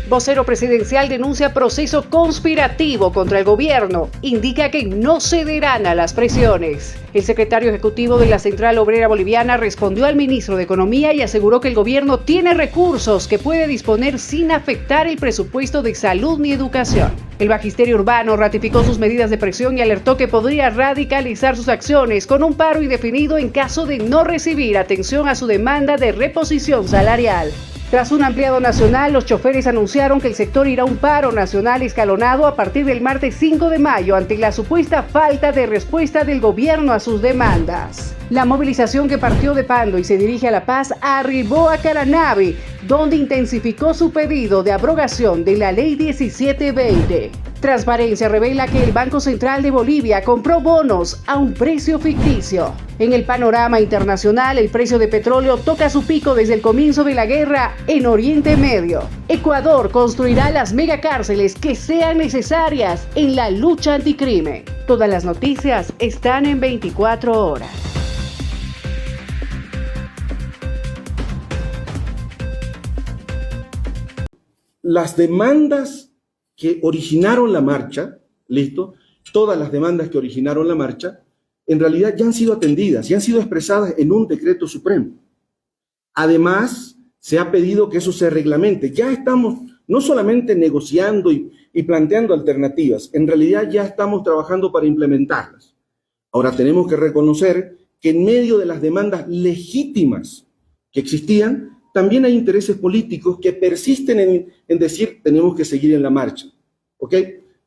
Vocero presidencial denuncia proceso conspirativo contra el gobierno. Indica que no cederán a las presiones. El secretario ejecutivo de la Central Obrera Boliviana respondió al ministro de Economía y aseguró que el gobierno tiene recursos que puede disponer sin afectar el presupuesto de salud ni educación. El magisterio urbano ratificó sus medidas de presión y alertó que podría radicalizar sus acciones con un paro indefinido en caso de no recibir atención a su demanda de reposición salarial. Tras un ampliado nacional, los choferes anunciaron que el sector irá a un paro nacional escalonado a partir del martes 5 de mayo ante la supuesta falta de respuesta del gobierno a sus demandas. La movilización que partió de Pando y se dirige a La Paz arribó a Caranavi, donde intensificó su pedido de abrogación de la Ley 1720. Transparencia revela que el Banco Central de Bolivia compró bonos a un precio ficticio. En el panorama internacional, el precio de petróleo toca su pico desde el comienzo de la guerra en Oriente Medio. Ecuador construirá las megacárceles que sean necesarias en la lucha anticrimen. Todas las noticias están en 24 horas. Las demandas que originaron la marcha, ¿listo? Todas las demandas que originaron la marcha, en realidad ya han sido atendidas, ya han sido expresadas en un decreto supremo. Además, se ha pedido que eso se reglamente. Ya estamos no solamente negociando y planteando alternativas, en realidad ya estamos trabajando para implementarlas. Ahora tenemos que reconocer que en medio de las demandas legítimas que existían, también hay intereses políticos que persisten en decir tenemos que seguir en la marcha, ¿ok?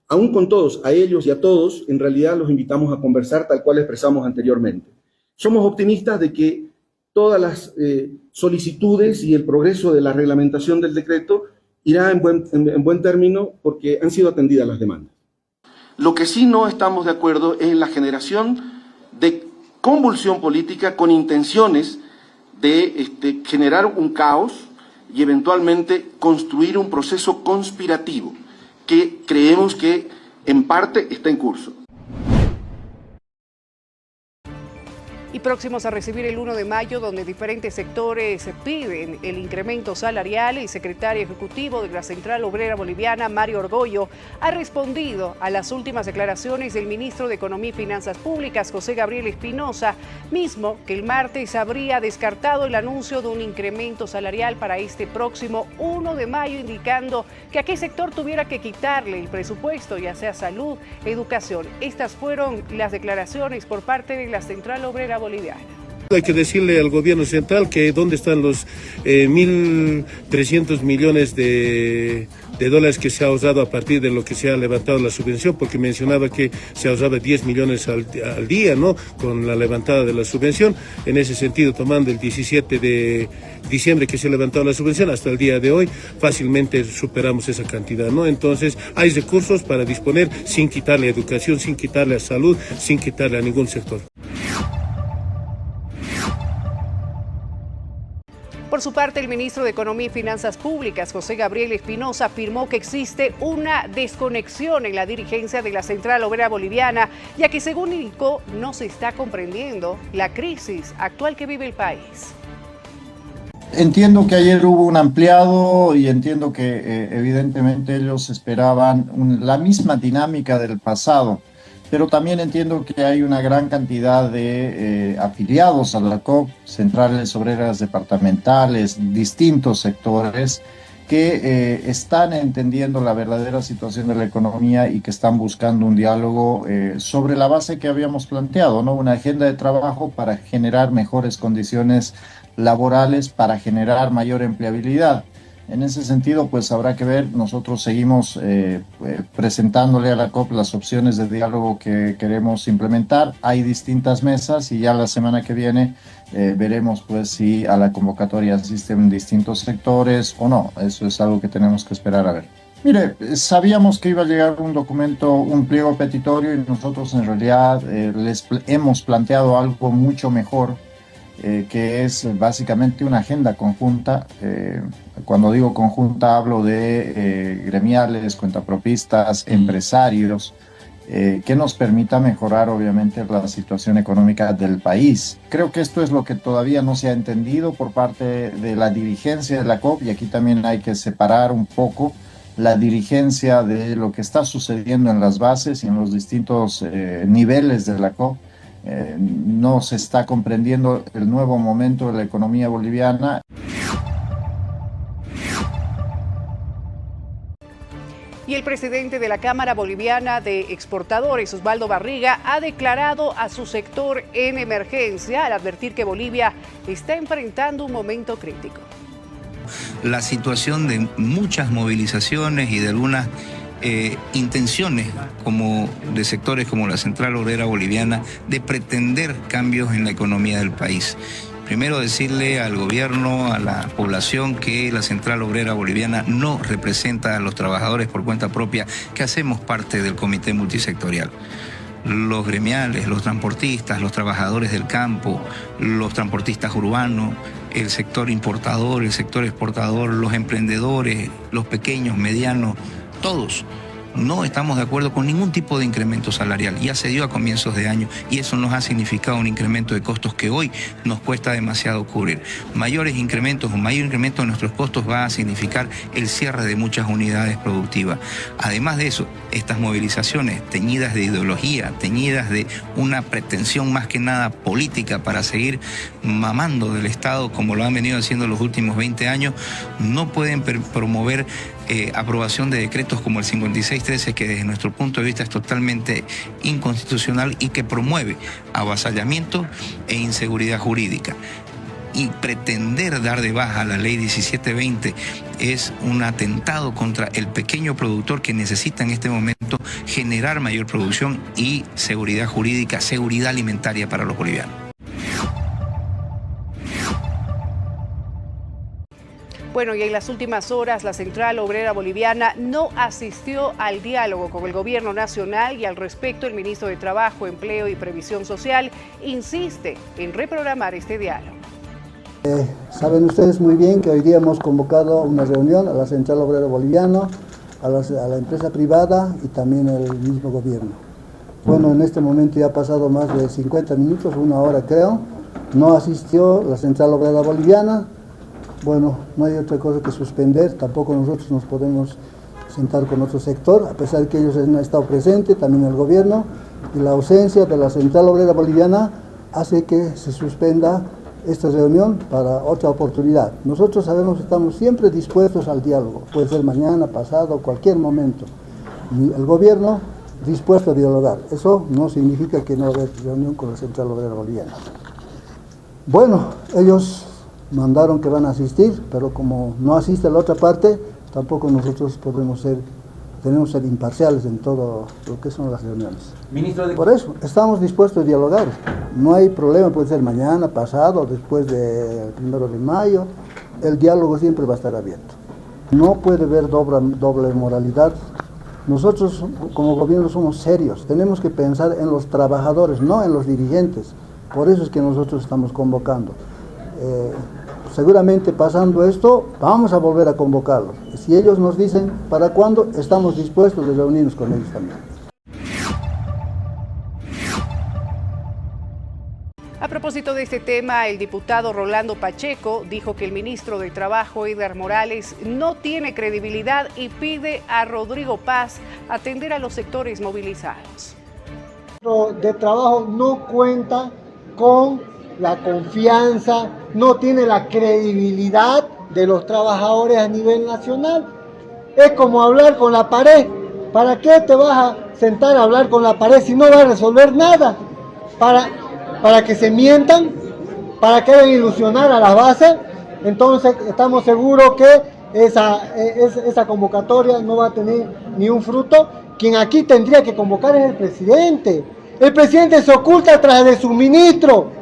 Aún con todos, a ellos y a todos, en realidad los invitamos a conversar tal cual expresamos anteriormente. Somos optimistas de que todas las solicitudes y el progreso de la reglamentación del decreto irá en buen término porque han sido atendidas las demandas. Lo que sí no estamos de acuerdo es en la generación de convulsión política con intenciones de generar un caos y eventualmente construir un proceso conspirativo que creemos que en parte está en curso. Y próximos a recibir el 1 de mayo, donde diferentes sectores piden el incremento salarial, el secretario ejecutivo de la Central Obrera Boliviana, Mario Orgollo, ha respondido a las últimas declaraciones del ministro de Economía y Finanzas Públicas, José Gabriel Espinosa, mismo que el martes habría descartado el anuncio de un incremento salarial para este próximo 1 de mayo, indicando que a qué sector tuviera que quitarle el presupuesto, ya sea salud, educación. Estas fueron las declaraciones por parte de la Central Obrera Boliviana. Hay que decirle al gobierno central que dónde están los 1.300 millones de dólares que se ha ahorrado a partir de lo que se ha levantado la subvención, porque mencionaba que se ahorraba 10 millones al día, ¿no? Con la levantada de la subvención. En ese sentido, tomando el 17 de diciembre que se ha levantado la subvención hasta el día de hoy, fácilmente superamos esa cantidad, ¿no? Entonces, hay recursos para disponer sin quitarle a educación, sin quitarle a salud, sin quitarle a ningún sector. Por su parte, el ministro de Economía y Finanzas Públicas, José Gabriel Espinosa, afirmó que existe una desconexión en la dirigencia de la Central Obrera Boliviana, ya que, según indicó, no se está comprendiendo la crisis actual que vive el país. Entiendo que ayer hubo un ampliado y entiendo que evidentemente ellos esperaban la misma dinámica del pasado. Pero también entiendo que hay una gran cantidad de afiliados a la COP, centrales obreras departamentales, distintos sectores, que están entendiendo la verdadera situación de la economía y que están buscando un diálogo sobre la base que habíamos planteado, ¿no? Una agenda de trabajo para generar mejores condiciones laborales, para generar mayor empleabilidad. En ese sentido, pues habrá que ver, nosotros seguimos presentándole a la COP las opciones de diálogo que queremos implementar. Hay distintas mesas y ya la semana que viene veremos pues si a la convocatoria asisten distintos sectores o no. Eso es algo que tenemos que esperar a ver. Mire, sabíamos que iba a llegar un documento, un pliego petitorio y nosotros en realidad les hemos planteado algo mucho mejor, que es básicamente una agenda conjunta. Cuando digo conjunta hablo de gremiales, cuentapropistas, empresarios, que nos permita mejorar obviamente la situación económica del país. Creo que esto es lo que todavía no se ha entendido por parte de la dirigencia de la COP y aquí también hay que separar un poco la dirigencia de lo que está sucediendo en las bases y en los distintos niveles de la COP. No se está comprendiendo el nuevo momento de la economía boliviana. Y el presidente de la Cámara Boliviana de Exportadores, Osvaldo Barriga, ha declarado a su sector en emergencia al advertir que Bolivia está enfrentando un momento crítico. La situación de muchas movilizaciones y de algunas intenciones como de sectores como la Central Obrera Boliviana de pretender cambios en la economía del país. Primero decirle al gobierno, a la población, que la Central Obrera Boliviana no representa a los trabajadores por cuenta propia, que hacemos parte del comité multisectorial. Los gremiales, los transportistas, los trabajadores del campo, los transportistas urbanos, el sector importador, el sector exportador, los emprendedores, los pequeños, medianos, todos no estamos de acuerdo con ningún tipo de incremento salarial. Ya se dio a comienzos de año y eso nos ha significado un incremento de costos que hoy nos cuesta demasiado cubrir. Mayores incrementos o mayor incremento de nuestros costos va a significar el cierre de muchas unidades productivas. Además de eso, estas movilizaciones teñidas de ideología, teñidas de una pretensión más que nada política para seguir mamando del Estado como lo han venido haciendo los últimos 20 años, no pueden promover aprobación de decretos como el 5613, que desde nuestro punto de vista es totalmente inconstitucional y que promueve avasallamiento e inseguridad jurídica. Y pretender dar de baja la ley 1720 es un atentado contra el pequeño productor que necesita en este momento generar mayor producción y seguridad jurídica, seguridad alimentaria para los bolivianos. Bueno, y en las últimas horas la Central Obrera Boliviana no asistió al diálogo con el gobierno nacional y al respecto el ministro de Trabajo, Empleo y Previsión Social insiste en reprogramar este diálogo. Saben ustedes muy bien que hoy día hemos convocado una reunión a la Central Obrera Boliviana, a la empresa privada y también al mismo gobierno. Bueno, en este momento ya ha pasado más de 50 minutos, una hora creo, no asistió la Central Obrera Boliviana. Bueno, no hay otra cosa que suspender, tampoco nosotros nos podemos sentar con otro sector, a pesar de que ellos han estado presentes, también el gobierno, y la ausencia de la Central Obrera Boliviana hace que se suspenda esta reunión para otra oportunidad. Nosotros sabemos que estamos siempre dispuestos al diálogo, puede ser mañana, pasado, cualquier momento, y el gobierno dispuesto a dialogar. Eso no significa que no haya reunión con la Central Obrera Boliviana. Bueno, ellos mandaron que van a asistir, pero como no asiste la otra parte, tampoco nosotros tenemos que ser imparciales en todo lo que son las reuniones. Por eso, estamos dispuestos a dialogar. No hay problema, puede ser mañana, pasado, después del 1 de mayo. El diálogo siempre va a estar abierto. No puede haber doble moralidad. Nosotros como gobierno somos serios. Tenemos que pensar en los trabajadores, no en los dirigentes. Por eso es que nosotros estamos convocando. Seguramente pasando esto, vamos a volver a convocarlos. Si ellos nos dicen para cuándo, estamos dispuestos a reunirnos con ellos también. A propósito de este tema, el diputado Rolando Pacheco dijo que el ministro de Trabajo, Edgar Morales, no tiene credibilidad y pide a Rodrigo Paz atender a los sectores movilizados. El ministro de Trabajo no cuenta con la confianza, no tiene la credibilidad de los trabajadores a nivel nacional. Es como hablar con la pared. ¿Para qué te vas a sentar a hablar con la pared si no vas a resolver nada? Para que se mientan, para que hagan ilusionar a las bases. Entonces estamos seguros que esa convocatoria no va a tener ni un fruto. Quien aquí tendría que convocar es el presidente. El presidente se oculta tras de su ministro.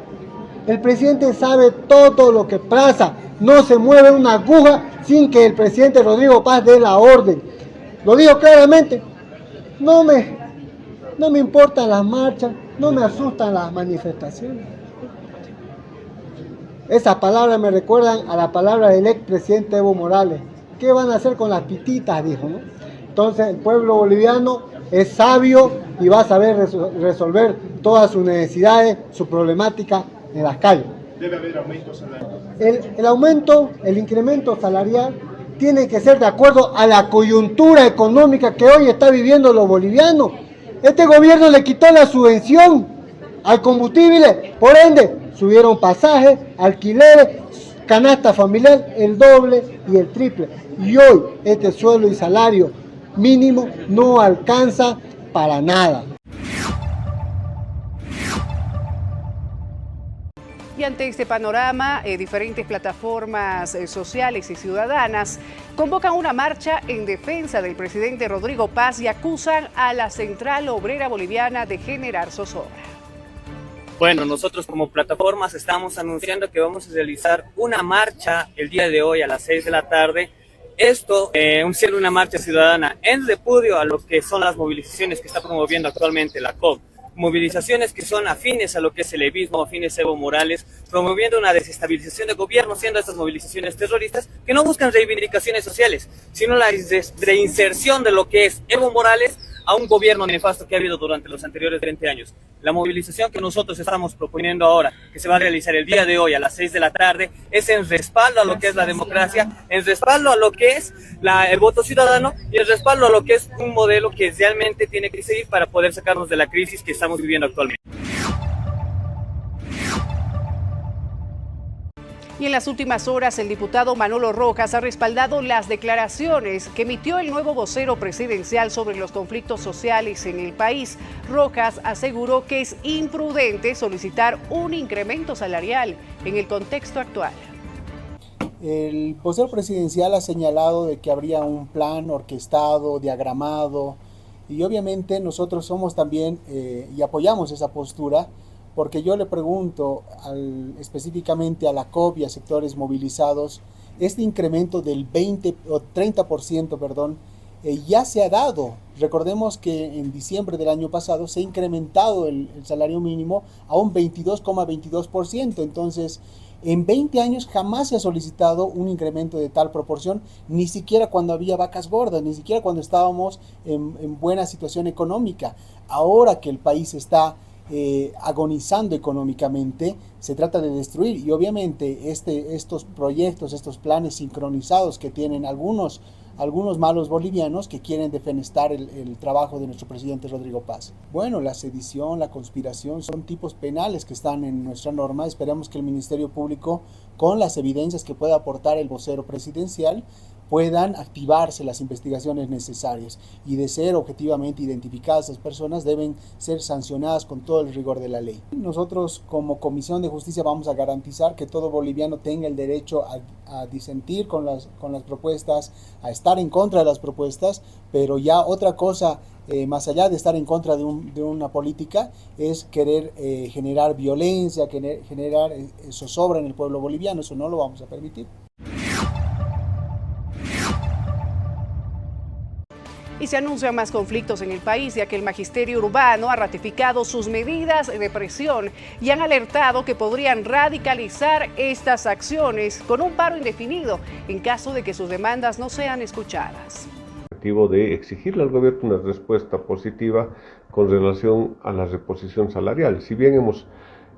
El presidente sabe todo lo que pasa, no se mueve una aguja sin que el presidente Rodrigo Paz dé la orden. Lo digo claramente, no me importan las marchas, no me asustan las manifestaciones. Esas palabras me recuerdan a la palabra del expresidente Evo Morales. ¿Qué van a hacer con las pititas?, dijo, ¿no? Entonces el pueblo boliviano es sabio y va a saber resolver todas sus necesidades, su problemática en las calles. Debe haber aumento salarial. El incremento salarial tiene que ser de acuerdo a la coyuntura económica que hoy está viviendo los bolivianos. Este gobierno le quitó la subvención al combustible, por ende subieron pasajes, alquileres, canasta familiar, el doble y el triple. Y hoy este sueldo y salario mínimo no alcanza para nada. Y ante este panorama, diferentes plataformas sociales y ciudadanas convocan una marcha en defensa del presidente Rodrigo Paz y acusan a la Central Obrera Boliviana de generar zozobra. Bueno, nosotros como plataformas estamos anunciando que vamos a realizar una marcha el día de hoy a las 6 de la tarde. Esto, siendo una marcha ciudadana en repudio a lo que son las movilizaciones que está promoviendo actualmente la COP. Movilizaciones que son afines a lo que es el evismo, afines a Evo Morales, promoviendo una desestabilización del gobierno, siendo estas movilizaciones terroristas que no buscan reivindicaciones sociales, sino la reinserción de lo que es Evo Morales a un gobierno nefasto que ha habido durante los anteriores 20 años. La movilización que nosotros estamos proponiendo ahora, que se va a realizar el día de hoy a las 6 de la tarde, es en respaldo a lo que es la democracia, en respaldo a lo que es el voto ciudadano y en respaldo a lo que es un modelo que realmente tiene que seguir para poder sacarnos de la crisis que estamos viviendo actualmente. Y en las últimas horas, el diputado Manolo Rojas ha respaldado las declaraciones que emitió el nuevo vocero presidencial sobre los conflictos sociales en el país. Rojas aseguró que es imprudente solicitar un incremento salarial en el contexto actual. El vocero presidencial ha señalado de que habría un plan orquestado, diagramado, y obviamente nosotros somos también y apoyamos esa postura, porque yo le pregunto específicamente a la COP y a sectores movilizados, este incremento del 30%, ya se ha dado. Recordemos que en diciembre del año pasado se ha incrementado el salario mínimo a un 22,22%, entonces en 20 años jamás se ha solicitado un incremento de tal proporción, ni siquiera cuando había vacas gordas, ni siquiera cuando estábamos en buena situación económica. Ahora que el país está agonizando económicamente, se trata de destruir, y obviamente estos proyectos, estos planes sincronizados que tienen algunos malos bolivianos que quieren defenestar el trabajo de nuestro presidente Rodrigo Paz. Bueno, la sedición, la conspiración son tipos penales que están en nuestra norma. Esperamos que el Ministerio Público, con las evidencias que pueda aportar el vocero presidencial, puedan activarse las investigaciones necesarias, y de ser objetivamente identificadas esas personas deben ser sancionadas con todo el rigor de la ley. Nosotros como Comisión de Justicia vamos a garantizar que todo boliviano tenga el derecho a disentir con las propuestas, a estar en contra de las propuestas, pero ya otra cosa, más allá de estar en contra de una política, es querer generar violencia, generar zozobra en el pueblo boliviano. Eso no lo vamos a permitir. Y se anuncian más conflictos en el país, ya que el magisterio urbano ha ratificado sus medidas de presión y han alertado que podrían radicalizar estas acciones con un paro indefinido en caso de que sus demandas no sean escuchadas. De exigirle al gobierno una respuesta positiva con relación a la reposición salarial. Si bien hemos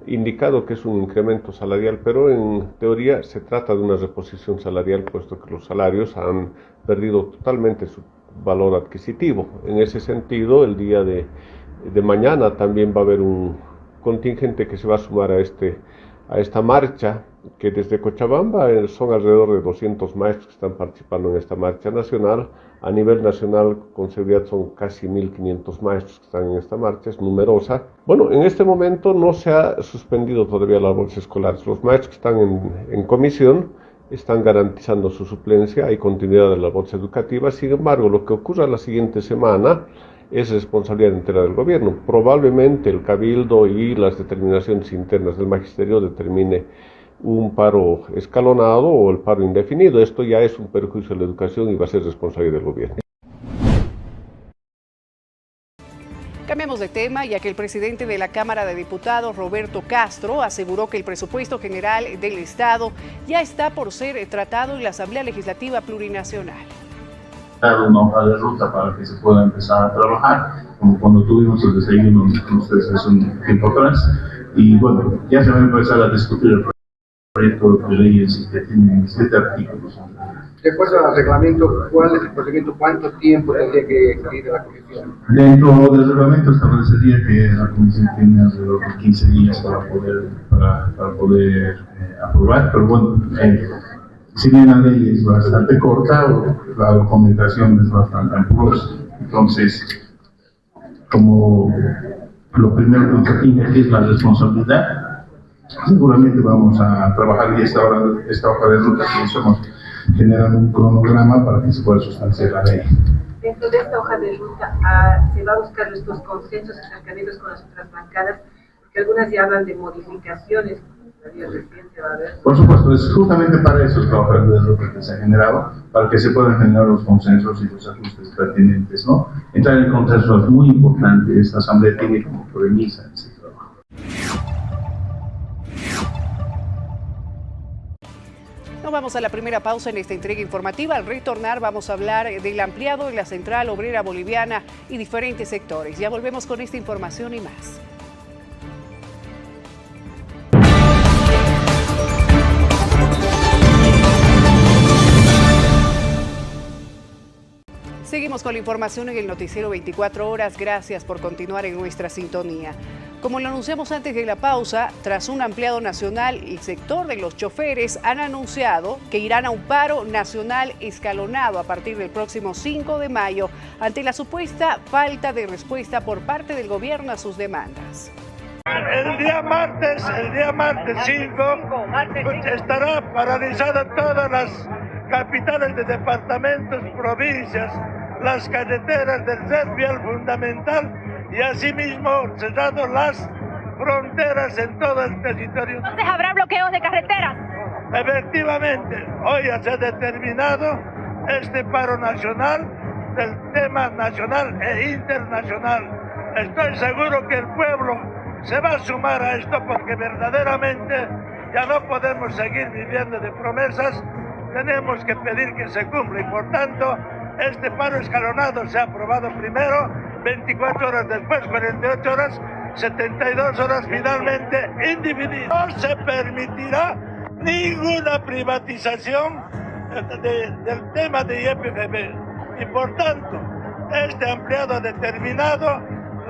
indicado que es un incremento salarial, pero en teoría se trata de una reposición salarial, puesto que los salarios han perdido totalmente su valor adquisitivo. En ese sentido, el día de mañana también va a haber un contingente que se va a sumar a esta marcha, que desde Cochabamba son alrededor de 200 maestros que están participando en esta marcha nacional. A nivel nacional, con seguridad, son casi 1.500 maestros que están en esta marcha, es numerosa. Bueno, en este momento no se ha suspendido todavía la bolsa escolar. Los maestros que están en comisión están garantizando su suplencia, hay continuidad de la bolsa educativa. Sin embargo, lo que ocurra la siguiente semana es responsabilidad entera del gobierno. Probablemente el cabildo y las determinaciones internas del magisterio determine un paro escalonado o el paro indefinido. Esto ya es un perjuicio de la educación y va a ser responsabilidad del gobierno. Cambiamos de tema, ya que el presidente de la Cámara de Diputados, Roberto Castro, aseguró que el presupuesto general del Estado ya está por ser tratado en la Asamblea Legislativa Plurinacional. Una hoja de ruta para que se pueda empezar a trabajar, como cuando tuvimos el desayuno con ustedes hace un tiempo atrás. Y bueno, ya se va a empezar a discutir el proyecto de leyes que tiene 7 artículos. De acuerdo al reglamento, ¿cuál es el procedimiento? ¿Cuánto tiempo tendría que salir de la comisión? Dentro del reglamento establecería que la comisión tiene alrededor de 15 días para poder aprobar, pero bueno, si bien la ley es bastante corta, la documentación es bastante ampulosa. Entonces, como lo primero que tiene que es la responsabilidad, seguramente vamos a trabajar y esta hoja de ruta que estamos generando un cronograma para que se pueda sustanciar la ley. Dentro de esta hoja de ruta se va a buscar estos consensos y acercamientos con las otras bancadas, porque algunas ya hablan de modificaciones. Por supuesto, es justamente para eso esta hoja de ruta que se ha generado, para que se puedan generar los consensos y los ajustes pertinentes, ¿no? Entrar en consenso es muy importante, esta asamblea tiene como premisa ese trabajo. Nos vamos a la primera pausa en esta entrega informativa. Al retornar vamos a hablar del ampliado de la Central Obrera Boliviana y diferentes sectores. Ya volvemos con esta información y más. Seguimos con la información en el Noticiero 24 Horas. Gracias por continuar en nuestra sintonía. Como lo anunciamos antes de la pausa, tras un ampliado nacional, el sector de los choferes han anunciado que irán a un paro nacional escalonado a partir del próximo 5 de mayo ante la supuesta falta de respuesta por parte del gobierno a sus demandas. El día martes 5 estará paralizada todas las capitales de departamentos, provincias, las carreteras del red vial fundamental y asimismo cerrado las fronteras en todo el territorio. Entonces habrá bloqueos de carreteras. Efectivamente, hoy ya se ha determinado este paro nacional del tema nacional e internacional. Estoy seguro que el pueblo se va a sumar a esto porque verdaderamente ya no podemos seguir viviendo de promesas. Tenemos que pedir que se cumpla y por tanto este paro escalonado se ha aprobado primero, 24 horas después, 48 horas, 72 horas finalmente individual. No se permitirá ninguna privatización del tema de IEPFB y por tanto este ampliado ha determinado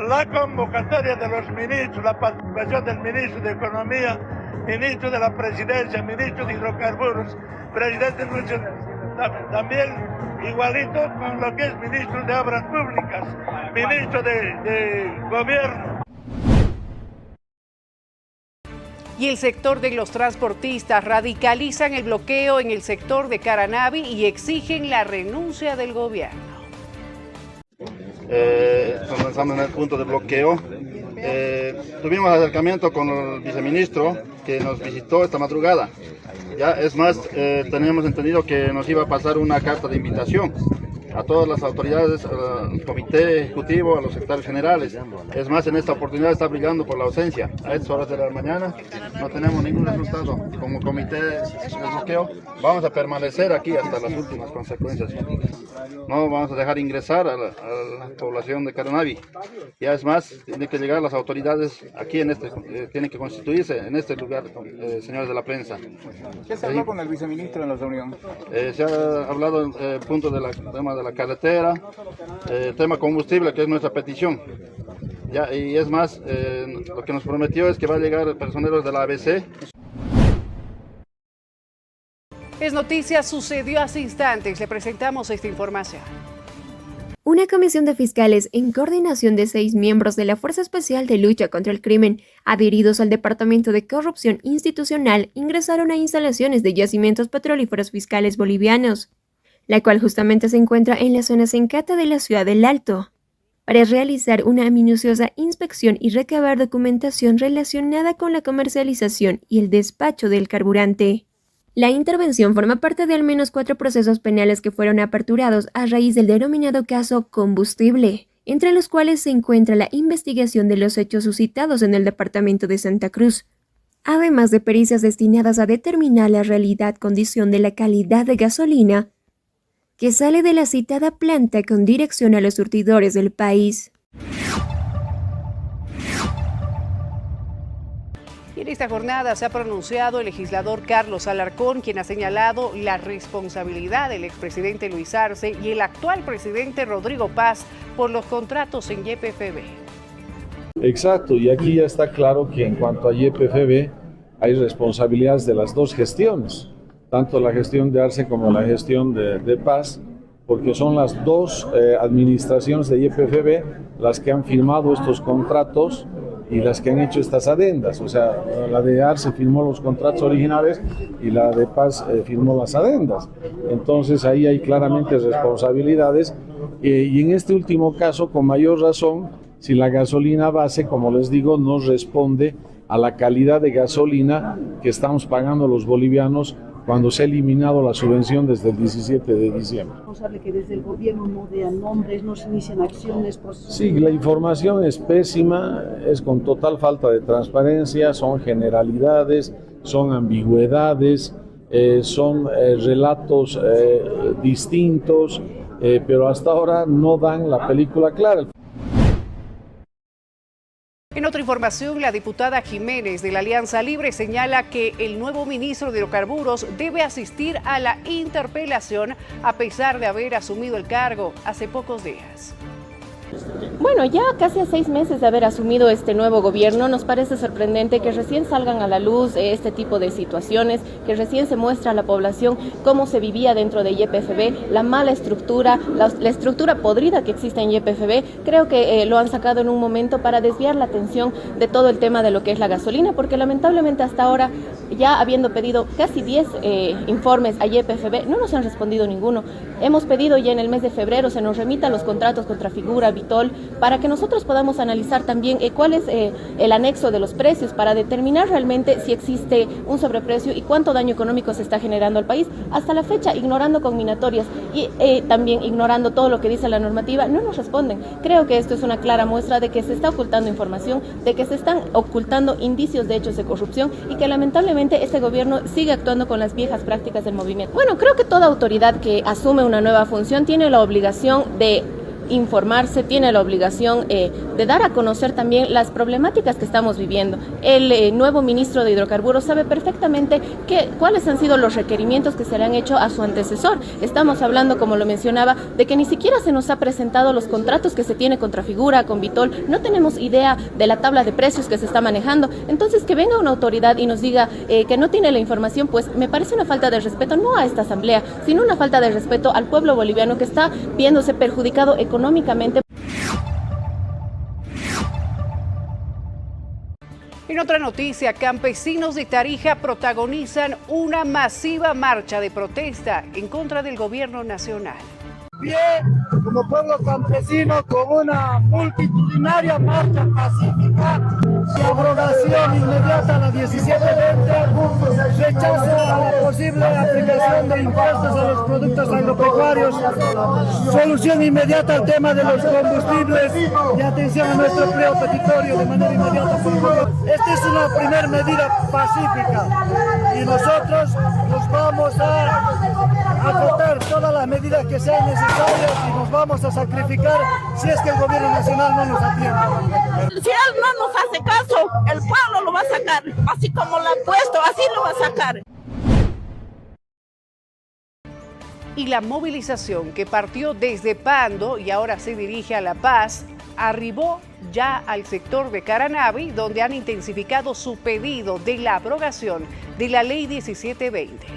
la convocatoria de los ministros, la participación del ministro de Economía, ministro de la Presidencia, ministro de Hidrocarburos, presidente también igualito con lo que es ministro de Obras Públicas, ministro de Gobierno. Y el sector de los transportistas radicalizan el bloqueo en el sector de Caranavi y exigen la renuncia del gobierno. Comenzamos en el punto de bloqueo. Tuvimos acercamiento con el viceministro que nos visitó esta madrugada. Ya es más, teníamos entendido que nos iba a pasar una carta de invitación a todas las autoridades, al comité ejecutivo, a los secretarios generales. Es más, en esta oportunidad está brillando por la ausencia. A estas horas de la mañana no tenemos ningún resultado. Como comité de bloqueo vamos a permanecer aquí hasta las últimas consecuencias. No vamos a dejar ingresar a la población de Caranavi. Ya es más, tienen que llegar las autoridades aquí, tienen que constituirse en este lugar, señores de la prensa. ¿Qué se habló con el viceministro en la reunión? Se ha hablado del punto del tema de la carretera, tema combustible, que es nuestra petición. Ya, y es más, lo que nos prometió es que va a llegar personeros de la ABC. Es noticia, sucedió hace instantes. Le presentamos esta información. Una comisión de fiscales en coordinación de 6 miembros de la Fuerza Especial de Lucha contra el Crimen, adheridos al Departamento de Corrupción Institucional, ingresaron a instalaciones de yacimientos petrolíferos fiscales bolivianos, la cual justamente se encuentra en la zona Sencata de la ciudad del Alto, para realizar una minuciosa inspección y recabar documentación relacionada con la comercialización y el despacho del carburante. La intervención forma parte de al menos 4 procesos penales que fueron aperturados a raíz del denominado caso Combustible, entre los cuales se encuentra la investigación de los hechos suscitados en el departamento de Santa Cruz, además de pericias destinadas a determinar la realidad condición de la calidad de gasolina que sale de la citada planta con dirección a los surtidores del país. Y en esta jornada se ha pronunciado el legislador Carlos Alarcón, quien ha señalado la responsabilidad del expresidente Luis Arce y el actual presidente Rodrigo Paz por los contratos en YPFB. Exacto, y aquí ya está claro que en cuanto a YPFB hay responsabilidades de las dos gestiones, tanto la gestión de Arce como la gestión de Paz, porque son las dos administraciones de YPFB las que han firmado estos contratos y las que han hecho estas adendas. O sea, la de Arce firmó los contratos originales y la de Paz firmó las adendas. Entonces ahí hay claramente responsabilidades y en este último caso, con mayor razón, si la gasolina base, como les digo, no responde a la calidad de gasolina que estamos pagando los bolivianos cuando se ha eliminado la subvención desde el 17 de diciembre. Es responsable que desde el gobierno no vean nombres, no se inician acciones. Sí, la información es pésima, es con total falta de transparencia, son generalidades, son ambigüedades, son relatos distintos, pero hasta ahora no dan la película clara. En otra información, la diputada Jiménez de la Alianza Libre señala que el nuevo ministro de Hidrocarburos debe asistir a la interpelación a pesar de haber asumido el cargo hace pocos días. Bueno, ya casi a 6 meses de haber asumido este nuevo gobierno, nos parece sorprendente que recién salgan a la luz este tipo de situaciones, que recién se muestra a la población cómo se vivía dentro de YPFB, la mala estructura, la estructura podrida que existe en YPFB. Creo que lo han sacado en un momento para desviar la atención de todo el tema de lo que es la gasolina, porque lamentablemente hasta ahora, ya habiendo pedido casi 10 informes a YPFB, no nos han respondido ninguno. Hemos pedido ya en el mes de febrero se nos remita los contratos contra Figura, Vitol, para que nosotros podamos analizar también cuál es el anexo de los precios para determinar realmente si existe un sobreprecio y cuánto daño económico se está generando al país. Hasta la fecha, ignorando conminatorias y también ignorando todo lo que dice la normativa, no nos responden. Creo que esto es una clara muestra de que se está ocultando información, de que se están ocultando indicios de hechos de corrupción y que lamentablemente este gobierno sigue actuando con las viejas prácticas del movimiento. Bueno, creo que toda autoridad que asume una nueva función tiene la obligación de informarse, tiene la obligación de dar a conocer también las problemáticas que estamos viviendo. El nuevo ministro de Hidrocarburos sabe perfectamente cuáles han sido los requerimientos que se le han hecho a su antecesor. Estamos hablando, como lo mencionaba, de que ni siquiera se nos ha presentado los contratos que se tiene contra Figura, con Vitol. No tenemos idea de la tabla de precios que se está manejando. Entonces, que venga una autoridad y nos diga que no tiene la información, pues me parece una falta de respeto no a esta asamblea, sino una falta de respeto al pueblo boliviano que está viéndose perjudicado económicamente. En otra noticia, campesinos de Tarija protagonizan una masiva marcha de protesta en contra del gobierno nacional. Bien, como pueblo campesino, con una multitudinaria marcha pacífica de abrogación inmediata a la 1720, rechazo a la posible aplicación de impuestos a los productos agropecuarios, solución inmediata al tema de los combustibles y atención a nuestro empleo petitorio de manera inmediata. Esta es una primera medida pacífica y nosotros nos vamos a acotar todas las medidas que sean necesarias y nos vamos a sacrificar si es que el gobierno nacional no nos atiende. Si él no nos hace caso, el pueblo lo va a sacar, así como lo ha puesto, así lo va a sacar. Y la movilización que partió desde Pando y ahora se dirige a La Paz, arribó ya al sector de Caranavi, donde han intensificado su pedido de la abrogación de la Ley 1720.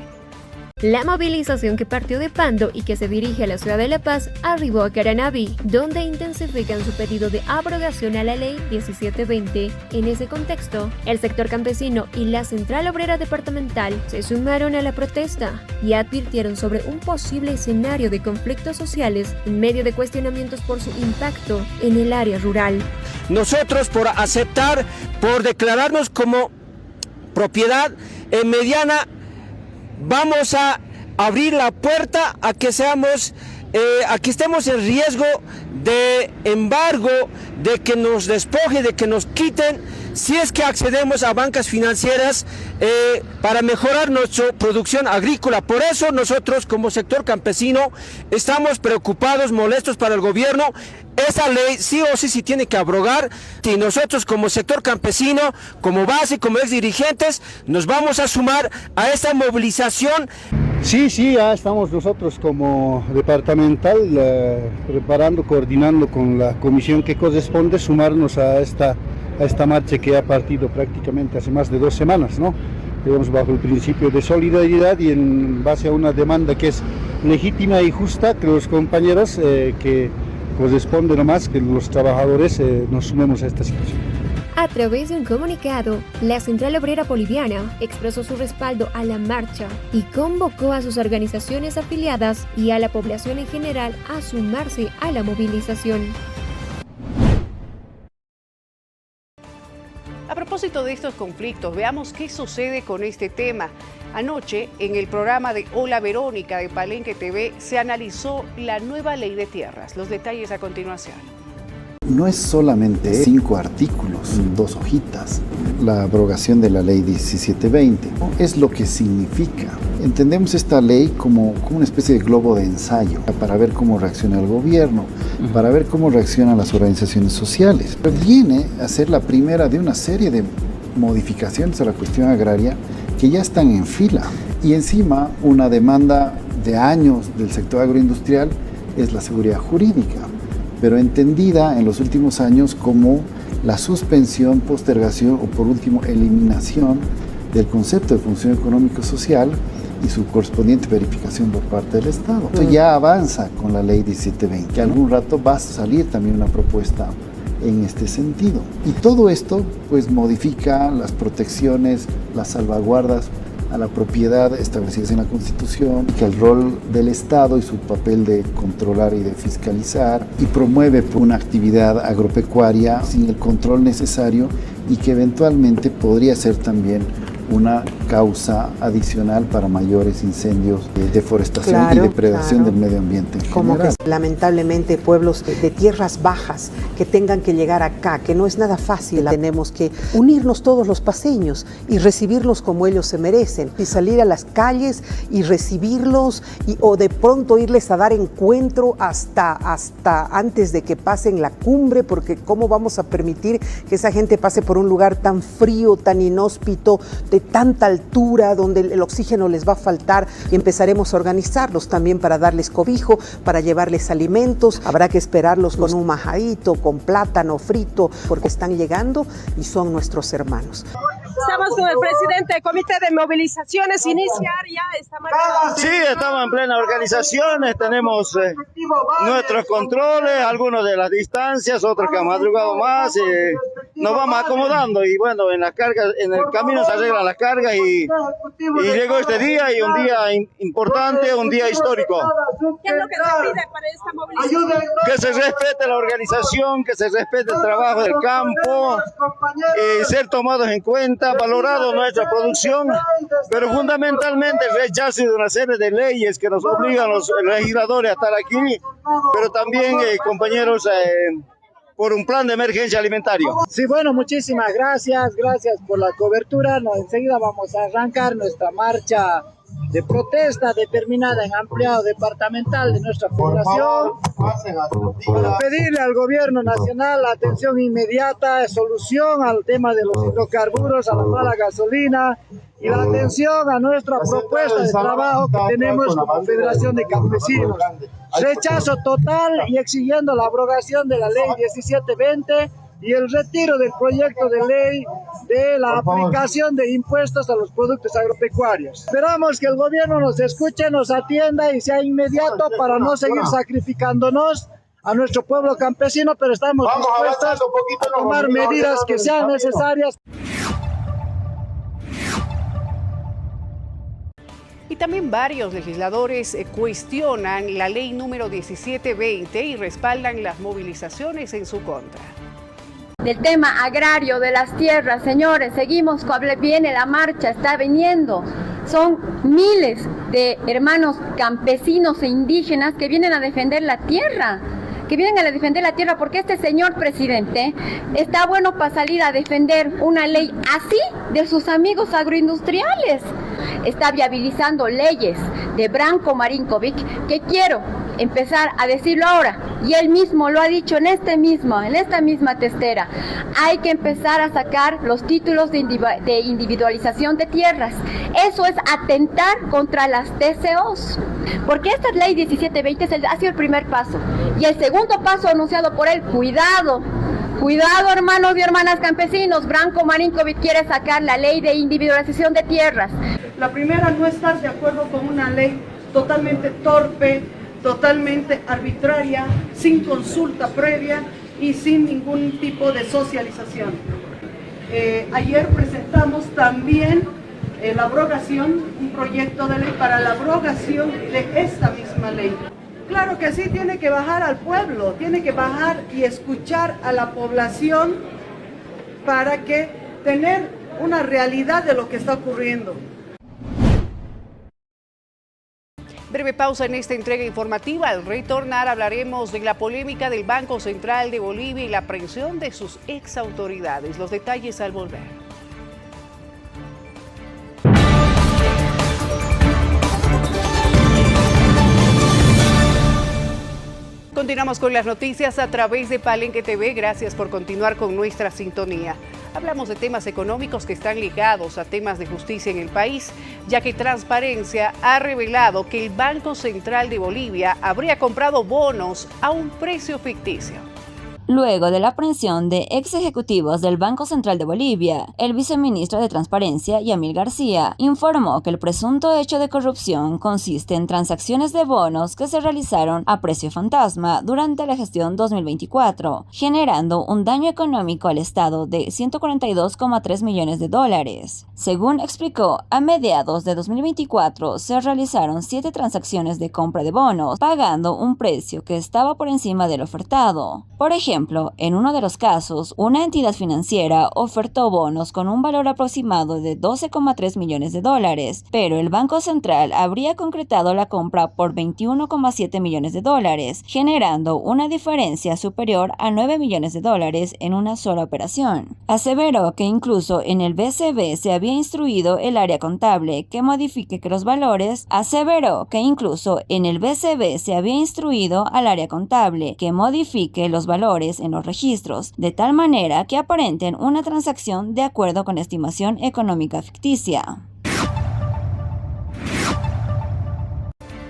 La movilización que partió de Pando y que se dirige a la ciudad de La Paz arribó a Caranavi, donde intensifican su pedido de abrogación a la Ley 1720. En ese contexto, el sector campesino y la Central Obrera Departamental se sumaron a la protesta y advirtieron sobre un posible escenario de conflictos sociales en medio de cuestionamientos por su impacto en el área rural. Nosotros, por aceptar, por declararnos como propiedad mediana, vamos a abrir la puerta a que estemos en riesgo de embargo, de que nos despoje, de que nos quiten, si es que accedemos a bancas financieras para mejorar nuestra producción agrícola. Por eso nosotros como sector campesino estamos preocupados, molestos para el gobierno. esa ley sí o sí tiene que abrogar, y nosotros como sector campesino, como base, como ex dirigentes, nos vamos a sumar a esta movilización. Sí, ya estamos nosotros como departamental preparando, coordinando con la comisión que corresponde sumarnos a esta marcha que ha partido prácticamente hace más de 2 semanas, ¿no? Digamos, bajo el principio de solidaridad y en base a una demanda que es legítima y justa que los compañeros que corresponde nomás que los trabajadores nos sumemos a esta situación. A través de un comunicado, la Central Obrera Boliviana expresó su respaldo a la marcha y convocó a sus organizaciones afiliadas y a la población en general a sumarse a la movilización. A propósito de estos conflictos, veamos qué sucede con este tema. Anoche, en el programa de Hola Verónica de Palenque TV, se analizó la nueva ley de tierras. Los detalles a continuación. No es solamente 5 artículos, 2 hojitas, la abrogación de la ley 1720, es lo que significa. Entendemos esta ley como una especie de globo de ensayo para ver cómo reacciona el gobierno, para ver cómo reaccionan las organizaciones sociales. Viene a ser la primera de una serie de modificaciones a la cuestión agraria que ya están en fila. Y encima una demanda de años del sector agroindustrial es la seguridad jurídica, pero entendida en los últimos años como la suspensión, postergación o por último eliminación del concepto de función económico-social y su correspondiente verificación por parte del Estado. Esto ya avanza con la ley 1720, que algún rato va a salir también una propuesta en este sentido. Y todo esto pues modifica las protecciones, las salvaguardas a la propiedad establecidas en la Constitución, que el rol del Estado y su papel de controlar y de fiscalizar, y promueve una actividad agropecuaria sin el control necesario y que eventualmente podría ser también una causa adicional para mayores incendios, deforestación y depredación del medio ambiente en como general. Que lamentablemente pueblos de tierras bajas que tengan que llegar acá, que no es nada fácil, tenemos que unirnos todos los paseños y recibirlos como ellos se merecen, y salir a las calles y recibirlos o de pronto irles a dar encuentro hasta antes de que pasen la cumbre, porque cómo vamos a permitir que esa gente pase por un lugar tan frío, tan inhóspito, de tanta altura, donde el oxígeno les va a faltar, y empezaremos a organizarlos también para darles cobijo, para llevarles alimentos. Habrá que esperarlos con un majadito, con plátano frito, porque están llegando y son nuestros hermanos. Estamos con el presidente del Comité de Movilizaciones, iniciar ya esta marcha. Sí, estamos en plena organización, tenemos nuestros controles, algunos de las distancias, otros que han madrugado más, nos vamos acomodando y bueno, en las cargas, en el camino se arreglan las cargas y llegó este día y un día importante, un día histórico. ¿Qué es lo que se pide para esta movilización? Que se respete la organización, que se respete el trabajo del campo, ser tomados en cuenta, valorado nuestra producción, pero fundamentalmente el rechazo de una serie de leyes que nos obligan a los legisladores a estar aquí, pero también, compañeros, por un plan de emergencia alimentario. Sí, bueno, muchísimas gracias por la cobertura. Enseguida vamos a arrancar nuestra marcha de protesta determinada en ampliado departamental de nuestra federación para pedirle al gobierno nacional la atención inmediata, solución al tema de los hidrocarburos, a la mala gasolina y la atención a nuestra propuesta de trabajo que tenemos como Federación de Campesinos. Rechazo total y exigiendo la abrogación de la ley 1720 y el retiro del proyecto de ley de la aplicación de impuestos a los productos agropecuarios. Esperamos que el gobierno nos escuche, nos atienda y sea inmediato para no seguir sacrificándonos a nuestro pueblo campesino, pero estamos dispuestos a tomar medidas que sean necesarias. Y también varios legisladores cuestionan la ley número 1720 y respaldan las movilizaciones en su contra. Del tema agrario de las tierras, señores, seguimos, viene la marcha, está viniendo. Son miles de hermanos campesinos e indígenas que vienen a defender la tierra. Porque este señor presidente está bueno para salir a defender una ley así de sus amigos agroindustriales. Está viabilizando leyes de Branko Marinkovic que quiero empezar a decirlo ahora, y él mismo lo ha dicho en esta misma testera, hay que empezar a sacar los títulos de individualización de tierras. Eso es atentar contra las TCOs, porque esta ley 1720 ha sido el primer paso, y el segundo paso anunciado por él, cuidado, hermanos y hermanas campesinos, Branko Marinkovic quiere sacar la ley de individualización de tierras. La primera, no estar de acuerdo con una ley totalmente torpe, totalmente arbitraria, sin consulta previa y sin ningún tipo de socialización. Ayer presentamos también la abrogación, un proyecto de ley para la abrogación de esta misma ley. Claro que sí, tiene que bajar al pueblo, tiene que bajar y escuchar a la población para que tener una realidad de lo que está ocurriendo. Breve pausa en esta entrega informativa. Al retornar hablaremos de la polémica del Banco Central de Bolivia y la aprehensión de sus exautoridades. Los detalles al volver. Continuamos con las noticias a través de Palenque TV. Gracias por continuar con nuestra sintonía. Hablamos de temas económicos que están ligados a temas de justicia en el país, ya que Transparencia ha revelado que el Banco Central de Bolivia habría comprado bonos a un precio ficticio. Luego de la aprehensión de ex ejecutivos del Banco Central de Bolivia, el viceministro de Transparencia, Yamil García, informó que el presunto hecho de corrupción consiste en transacciones de bonos que se realizaron a precio fantasma durante la gestión 2024, generando un daño económico al Estado de 142,3 millones de dólares. Según explicó, a mediados de 2024 se realizaron 7 transacciones de compra de bonos, pagando un precio que estaba por encima del ofertado. Por ejemplo, en uno de los casos, una entidad financiera ofertó bonos con un valor aproximado de 12,3 millones de dólares, pero el Banco Central habría concretado la compra por 21,7 millones de dólares, generando una diferencia superior a 9 millones de dólares en una sola operación. Aseveró que incluso en el BCB se había instruido el área contable que modifique que los valores. Aseveró que incluso en el BCB se había instruido al área contable que modifique los valores en los registros, de tal manera que aparenten una transacción de acuerdo con estimación económica ficticia.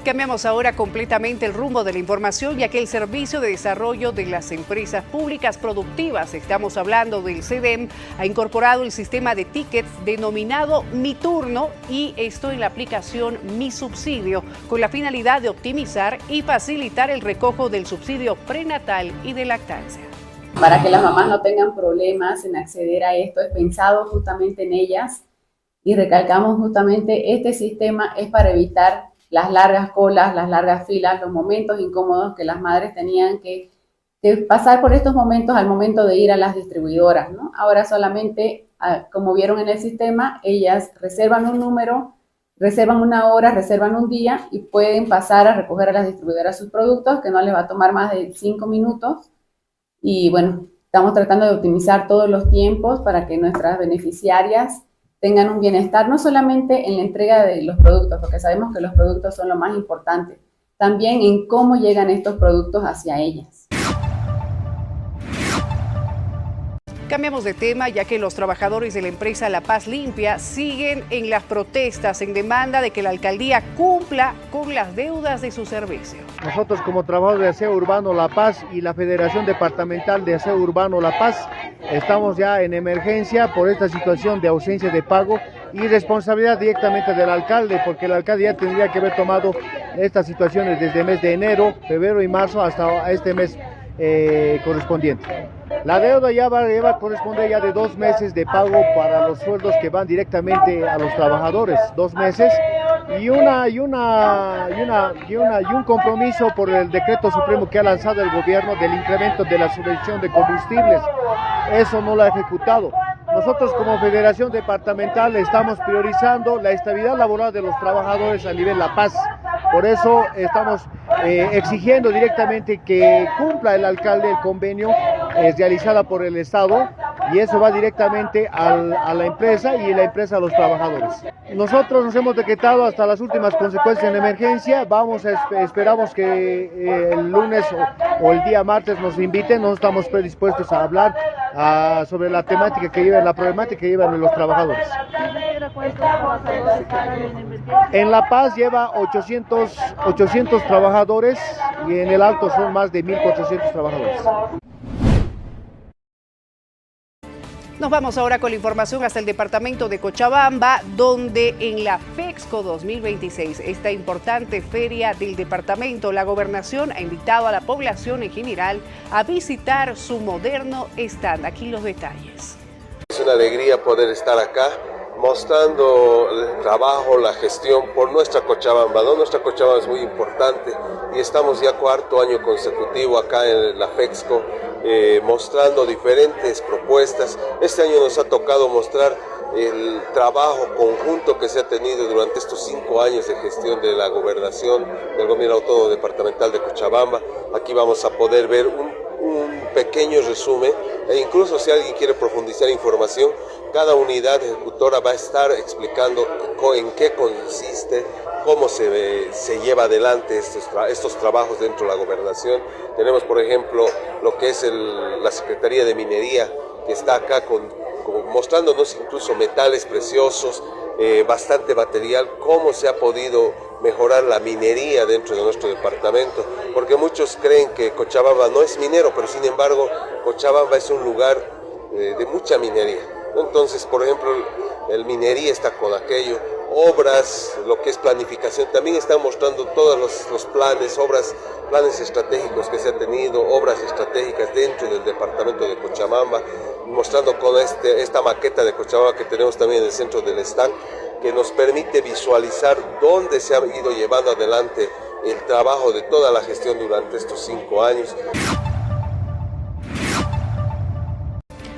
Cambiamos ahora completamente el rumbo de la información, ya que el Servicio de Desarrollo de las Empresas Públicas Productivas, estamos hablando del CEDEM, ha incorporado el sistema de tickets denominado Mi Turno, y esto en la aplicación Mi Subsidio, con la finalidad de optimizar y facilitar el recojo del subsidio prenatal y de lactancia. Para que las mamás no tengan problemas en acceder a esto, es pensado justamente en ellas, y recalcamos justamente este sistema es para evitar las largas colas, las largas filas, los momentos incómodos que las madres tenían que pasar por estos momentos al momento de ir a las distribuidoras, ¿no? Ahora solamente, como vieron en el sistema, ellas reservan un número, reservan una hora, reservan un día y pueden pasar a recoger a las distribuidoras sus productos, que no les va a tomar más de 5 minutos. Y bueno, estamos tratando de optimizar todos los tiempos para que nuestras beneficiarias tengan un bienestar, no solamente en la entrega de los productos, porque sabemos que los productos son lo más importante, también en cómo llegan estos productos hacia ellas. Cambiamos de tema, ya que los trabajadores de la empresa La Paz Limpia siguen en las protestas en demanda de que la alcaldía cumpla con las deudas de su servicio. Nosotros, como trabajadores de Aseo Urbano La Paz y la Federación Departamental de Aseo Urbano La Paz, estamos ya en emergencia por esta situación de ausencia de pago y responsabilidad directamente del alcalde, porque el alcalde ya tendría que haber tomado estas situaciones desde el mes de enero, febrero y marzo hasta este mes correspondiente. La deuda ya va a corresponder ya de 2 meses de pago para los sueldos que van directamente a los trabajadores, 2 meses, y un compromiso por el decreto supremo que ha lanzado el gobierno del incremento de la subvención de combustibles. Eso no lo ha ejecutado. Nosotros, como Federación Departamental, estamos priorizando la estabilidad laboral de los trabajadores a nivel La Paz. Por eso estamos exigiendo directamente que cumpla el alcalde el convenio realizado por el Estado y eso va directamente a la empresa y la empresa a los trabajadores. Nosotros nos hemos decretado hasta las últimas consecuencias en emergencia. Esperamos que el lunes o el día martes nos inviten. Nosotros estamos predispuestos a hablar sobre la temática que llevan, la problemática que llevan los trabajadores. En La Paz lleva 800 trabajadores y en el Alto son más de 1.400 trabajadores. Nos vamos ahora con la información hasta el departamento de Cochabamba, donde en la FEXCO 2026, esta importante feria del departamento, la gobernación ha invitado a la población en general a visitar su moderno stand. Aquí los detalles. Es una alegría poder estar acá mostrando el trabajo, la gestión por nuestra Cochabamba, ¿no? Nuestra Cochabamba es muy importante y estamos ya 4º año consecutivo acá en la FEXCO mostrando diferentes propuestas. Este año nos ha tocado mostrar el trabajo conjunto que se ha tenido durante estos 5 años de gestión de la gobernación del Gobierno Autónomo Departamental de Cochabamba. Aquí vamos a poder ver un pequeño resumen e incluso si alguien quiere profundizar información, cada unidad ejecutora va a estar explicando en qué consiste, cómo se lleva adelante estos trabajos dentro de la gobernación. Tenemos, por ejemplo, lo que es la Secretaría de Minería, que está acá mostrándonos incluso metales preciosos, bastante material, cómo se ha podido mejorar la minería dentro de nuestro departamento, porque muchos creen que Cochabamba no es minero, pero sin embargo Cochabamba es un lugar de mucha minería. Entonces, por ejemplo, el minería está con aquello, obras, lo que es planificación, también están mostrando todos los planes estratégicos que se han tenido, obras estratégicas dentro del departamento de Cochabamba, mostrando con esta maqueta de Cochabamba que tenemos también en el centro del stand, que nos permite visualizar dónde se ha ido llevando adelante el trabajo de toda la gestión durante estos 5 años.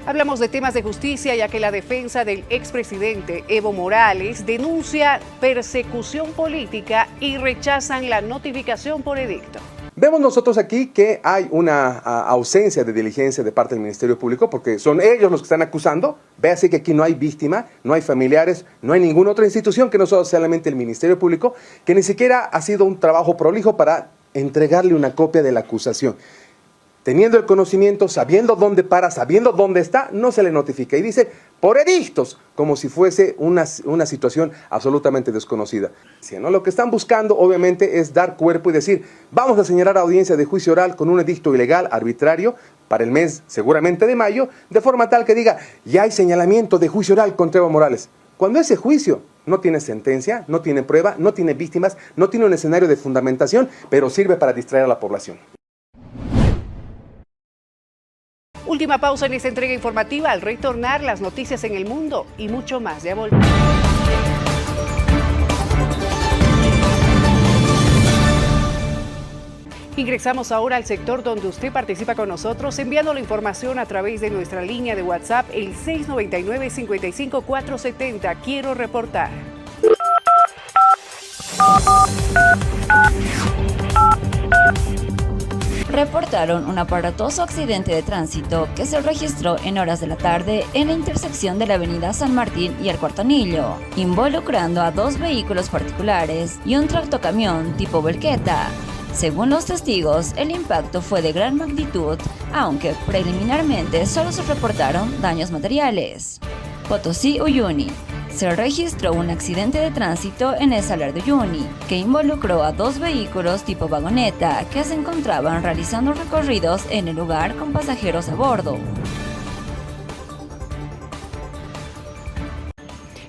Hablamos de temas de justicia, ya que la defensa del expresidente Evo Morales denuncia persecución política y rechazan la notificación por edicto. Vemos nosotros aquí que hay una ausencia de diligencia de parte del Ministerio Público porque son ellos los que están acusando. Ve así que aquí no hay víctima, no hay familiares, no hay ninguna otra institución que no sea solamente el Ministerio Público, que ni siquiera ha sido un trabajo prolijo para entregarle una copia de la acusación. Teniendo el conocimiento, sabiendo dónde para, sabiendo dónde está, no se le notifica. Y dice, por edictos, como si fuese una situación absolutamente desconocida. Si no, lo que están buscando, obviamente, es dar cuerpo y decir, vamos a señalar audiencia de juicio oral con un edicto ilegal, arbitrario, para el mes, seguramente de mayo, de forma tal que diga, ya hay señalamiento de juicio oral contra Evo Morales. Cuando ese juicio no tiene sentencia, no tiene prueba, no tiene víctimas, no tiene un escenario de fundamentación, pero sirve para distraer a la población. Última pausa en esta entrega informativa. Al retornar, las noticias en el mundo y mucho más. Ya volvemos. Ingresamos ahora al sector donde usted participa con nosotros enviando la información a través de nuestra línea de WhatsApp, el 699-55470. Quiero reportar. Reportaron un aparatoso accidente de tránsito que se registró en horas de la tarde en la intersección de la avenida San Martín y el Cuarto Anillo, involucrando a 2 vehículos particulares y un tractocamión tipo volqueta. Según los testigos, el impacto fue de gran magnitud, aunque preliminarmente solo se reportaron daños materiales. Potosí, Uyuni. Se registró un accidente de tránsito en el Salar de Uyuni, que involucró a 2 vehículos tipo vagoneta que se encontraban realizando recorridos en el lugar con pasajeros a bordo.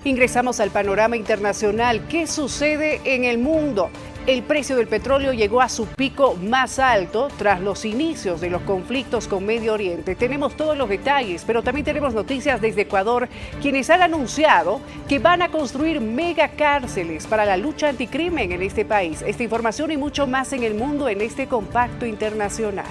Ingresamos al panorama internacional. ¿Qué sucede en el mundo? El precio del petróleo llegó a su pico más alto tras los inicios de los conflictos con Medio Oriente. Tenemos todos los detalles, pero también tenemos noticias desde Ecuador, quienes han anunciado que van a construir megacárceles para la lucha anticrimen en este país. Esta información y mucho más en el mundo en este compacto internacional.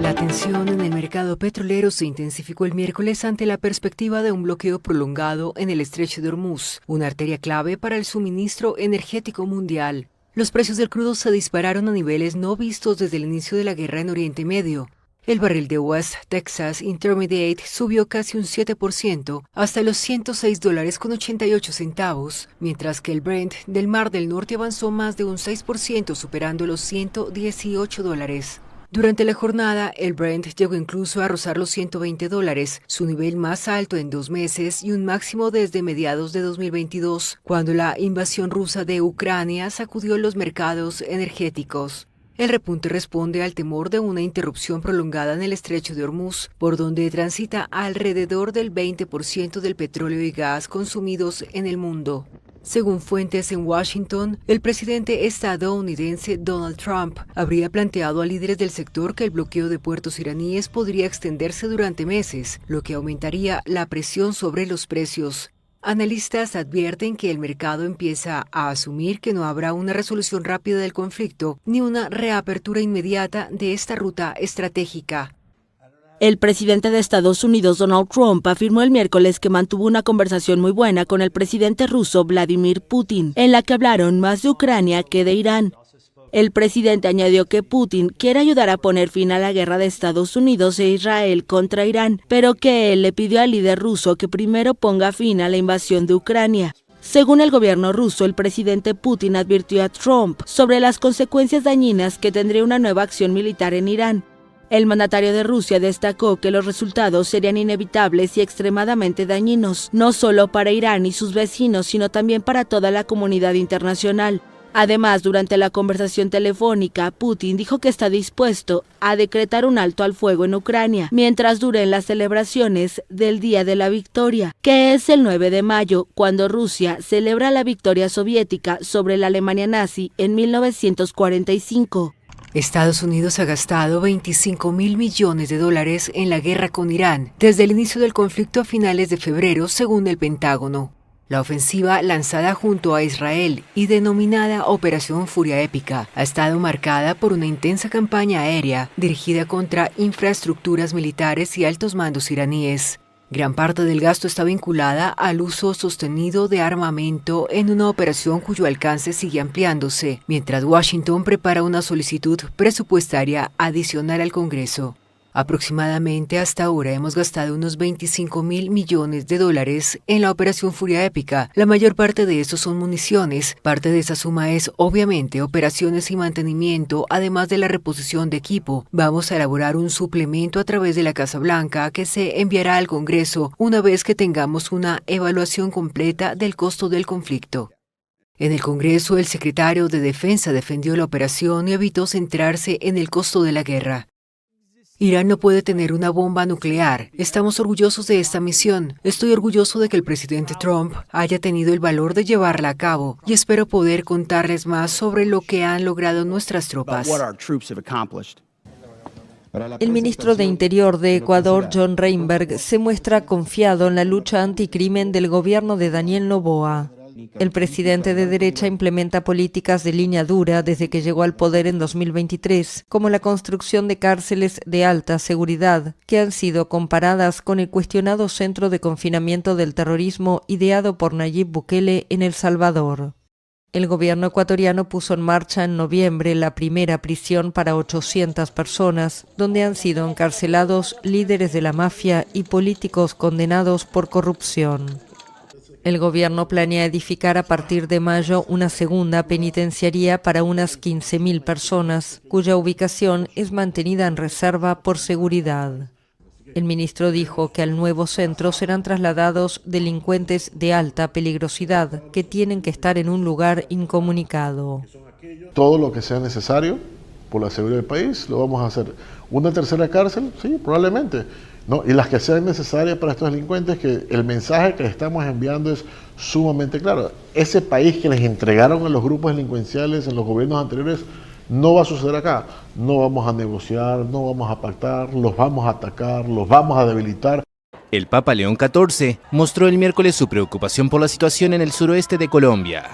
La tensión en el mercado petrolero se intensificó el miércoles ante la perspectiva de un bloqueo prolongado en el estrecho de Hormuz, una arteria clave para el suministro energético mundial. Los precios del crudo se dispararon a niveles no vistos desde el inicio de la guerra en Oriente Medio. El barril de West Texas Intermediate subió casi un 7% hasta los $106.88, mientras que el Brent del Mar del Norte avanzó más de un 6%, superando los $118. Durante la jornada, el Brent llegó incluso a rozar los $120, su nivel más alto en 2 meses y un máximo desde mediados de 2022, cuando la invasión rusa de Ucrania sacudió los mercados energéticos. El repunte responde al temor de una interrupción prolongada en el estrecho de Hormuz, por donde transita alrededor del 20% del petróleo y gas consumidos en el mundo. Según fuentes en Washington, el presidente estadounidense Donald Trump habría planteado a líderes del sector que el bloqueo de puertos iraníes podría extenderse durante meses, lo que aumentaría la presión sobre los precios. Analistas advierten que el mercado empieza a asumir que no habrá una resolución rápida del conflicto ni una reapertura inmediata de esta ruta estratégica. El presidente de Estados Unidos, Donald Trump, afirmó el miércoles que mantuvo una conversación muy buena con el presidente ruso Vladimir Putin, en la que hablaron más de Ucrania que de Irán. El presidente añadió que Putin quiere ayudar a poner fin a la guerra de Estados Unidos e Israel contra Irán, pero que él le pidió al líder ruso que primero ponga fin a la invasión de Ucrania. Según el gobierno ruso, el presidente Putin advirtió a Trump sobre las consecuencias dañinas que tendría una nueva acción militar en Irán. El mandatario de Rusia destacó que los resultados serían inevitables y extremadamente dañinos, no solo para Irán y sus vecinos, sino también para toda la comunidad internacional. Además, durante la conversación telefónica, Putin dijo que está dispuesto a decretar un alto al fuego en Ucrania mientras duren las celebraciones del Día de la Victoria, que es el 9 de mayo, cuando Rusia celebra la victoria soviética sobre la Alemania nazi en 1945. Estados Unidos ha gastado $25.000 millones en la guerra con Irán desde el inicio del conflicto a finales de febrero, según el Pentágono. La ofensiva lanzada junto a Israel y denominada Operación Furia Épica ha estado marcada por una intensa campaña aérea dirigida contra infraestructuras militares y altos mandos iraníes. Gran parte del gasto está vinculada al uso sostenido de armamento en una operación cuyo alcance sigue ampliándose, mientras Washington prepara una solicitud presupuestaria adicional al Congreso. Aproximadamente hasta ahora hemos gastado unos $25.000 millones en la Operación Furia Épica. La mayor parte de estos son municiones. Parte de esa suma es, obviamente, operaciones y mantenimiento, además de la reposición de equipo. Vamos a elaborar un suplemento a través de la Casa Blanca que se enviará al Congreso una vez que tengamos una evaluación completa del costo del conflicto. En el Congreso, el secretario de Defensa defendió la operación y evitó centrarse en el costo de la guerra. Irán no puede tener una bomba nuclear. Estamos orgullosos de esta misión. Estoy orgulloso de que el presidente Trump haya tenido el valor de llevarla a cabo y espero poder contarles más sobre lo que han logrado nuestras tropas. El ministro de Interior de Ecuador, John Reinberg, se muestra confiado en la lucha anticrimen del gobierno de Daniel Noboa. El presidente de derecha implementa políticas de línea dura desde que llegó al poder en 2023, como la construcción de cárceles de alta seguridad, que han sido comparadas con el cuestionado centro de confinamiento del terrorismo ideado por Nayib Bukele en El Salvador. El gobierno ecuatoriano puso en marcha en noviembre la primera prisión para 800 personas, donde han sido encarcelados líderes de la mafia y políticos condenados por corrupción. El gobierno planea edificar a partir de mayo una segunda penitenciaría para unas 15.000 personas, cuya ubicación es mantenida en reserva por seguridad. El ministro dijo que al nuevo centro serán trasladados delincuentes de alta peligrosidad que tienen que estar en un lugar incomunicado. Todo lo que sea necesario por la seguridad del país lo vamos a hacer. ¿Una tercera cárcel? Sí, probablemente. ¿No? Y las que sean necesarias para estos delincuentes, que el mensaje que estamos enviando es sumamente claro. Ese país que les entregaron a los grupos delincuenciales en los gobiernos anteriores no va a suceder acá. No vamos a negociar, no vamos a pactar, los vamos a atacar, los vamos a debilitar. El Papa León XIV mostró el miércoles su preocupación por la situación en el suroeste de Colombia.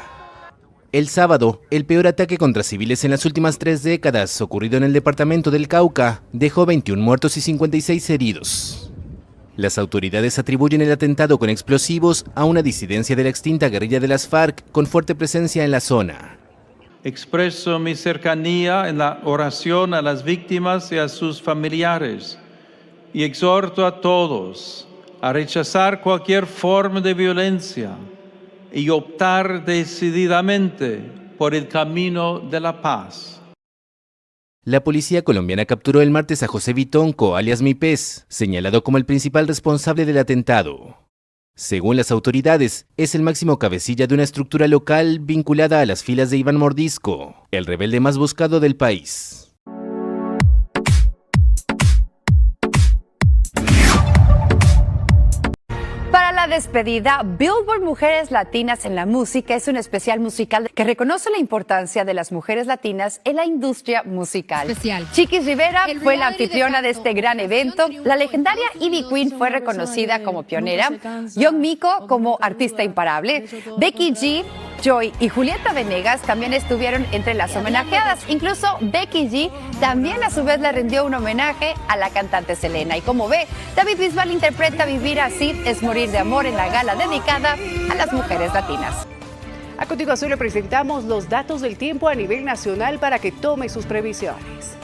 El sábado, el peor ataque contra civiles en las últimas 3 décadas, ocurrido en el departamento del Cauca, dejó 21 muertos y 56 heridos. Las autoridades atribuyen el atentado con explosivos a una disidencia de la extinta guerrilla de las FARC con fuerte presencia en la zona. expreso mi cercanía en la oración a las víctimas y a sus familiares y exhorto a todos a rechazar cualquier forma de violencia y optar decididamente por el camino de la paz. La policía colombiana capturó el martes a José Vitonco, alias Mi Pez, señalado como el principal responsable del atentado. Según las autoridades, es el máximo cabecilla de una estructura local vinculada a las filas de Iván Mordisco, el rebelde más buscado del país. Para la despedida, Billboard Mujeres Latinas en la Música es un especial musical que reconoce la importancia de las mujeres latinas en la industria musical. Chiquis Rivera fue la anfitriona de este gran evento. La legendaria Ivy Queen fue reconocida como pionera, Young Miko como artista imparable, Becky G, Joy y Julieta Venegas también estuvieron entre las homenajeadas. Incluso Becky G también a su vez le rindió un homenaje a la cantante Selena. Y como ve, David Bisbal interpreta Vivir así es morir de amor en la gala dedicada a las mujeres latinas. A continuación le presentamos los datos del tiempo a nivel nacional para que tome sus previsiones.